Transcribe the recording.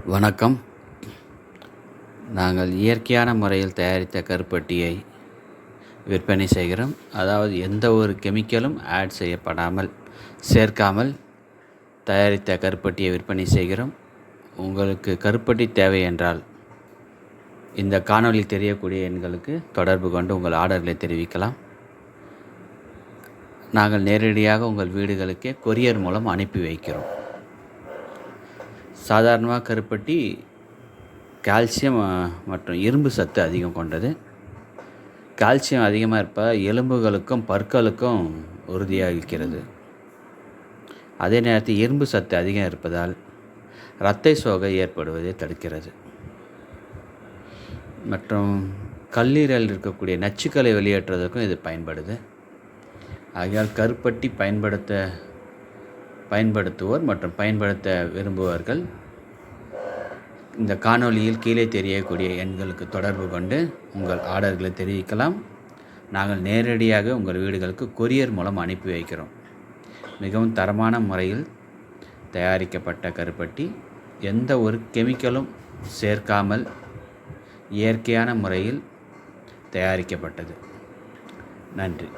வணக்கம். நாங்கள் இயற்கையான முறையில் தயாரித்த கருப்பட்டியை விற்பனை செய்கிறோம். அதாவது எந்த ஒரு கெமிக்கலும் சேர்க்காமல் தயாரித்த கருப்பட்டியை விற்பனை செய்கிறோம். உங்களுக்கு கருப்பட்டி தேவை என்றால் இந்த காணொளியில் தெரியக்கூடிய எண்களுக்கு தொடர்பு கொண்டு உங்கள் ஆர்டர்களை தெரிவிக்கலாம். நாங்கள் நேரடியாக உங்கள் வீடுகளுக்கே கொரியர் மூலம் அனுப்பி வைக்கிறோம். சாதாரணமாக கருப்பட்டி கால்சியம் மற்றும் இரும்பு சத்து அதிகம் கொண்டது. கால்சியம் அதிகமாக இருப்பதால் எலும்புகளுக்கும் பற்களுக்கும் உறுதியாக இருக்கிறது. அதே நேரத்தில் இரும்பு சத்து அதிகம் இருப்பதால் இரத்த சோகை ஏற்படுவதை தடுக்கிறது. மற்றும் கல்லீரலில் இருக்கக்கூடிய நச்சுக்களை வெளியேற்றுவதற்கும் இது பயன்படுது. ஆகையால் கருப்பட்டி பயன்படுத்துவோர் மற்றும் பயன்படுத்த விரும்புவர்கள் இந்த காணொளியில் கீழே தெரியக்கூடிய எண்களுக்கு தொடர்பு கொண்டு உங்கள் ஆர்டர்களை தெரிவிக்கலாம். நாங்கள் நேரடியாக உங்கள் வீடுகளுக்கு கொரியர் மூலம் அனுப்பி வைக்கிறோம். மிகவும் தரமான முறையில் தயாரிக்கப்பட்ட கருப்பட்டி, எந்த ஒரு கெமிக்கலும் சேர்க்காமல் இயற்கையான முறையில் தயாரிக்கப்பட்டது. நன்றி.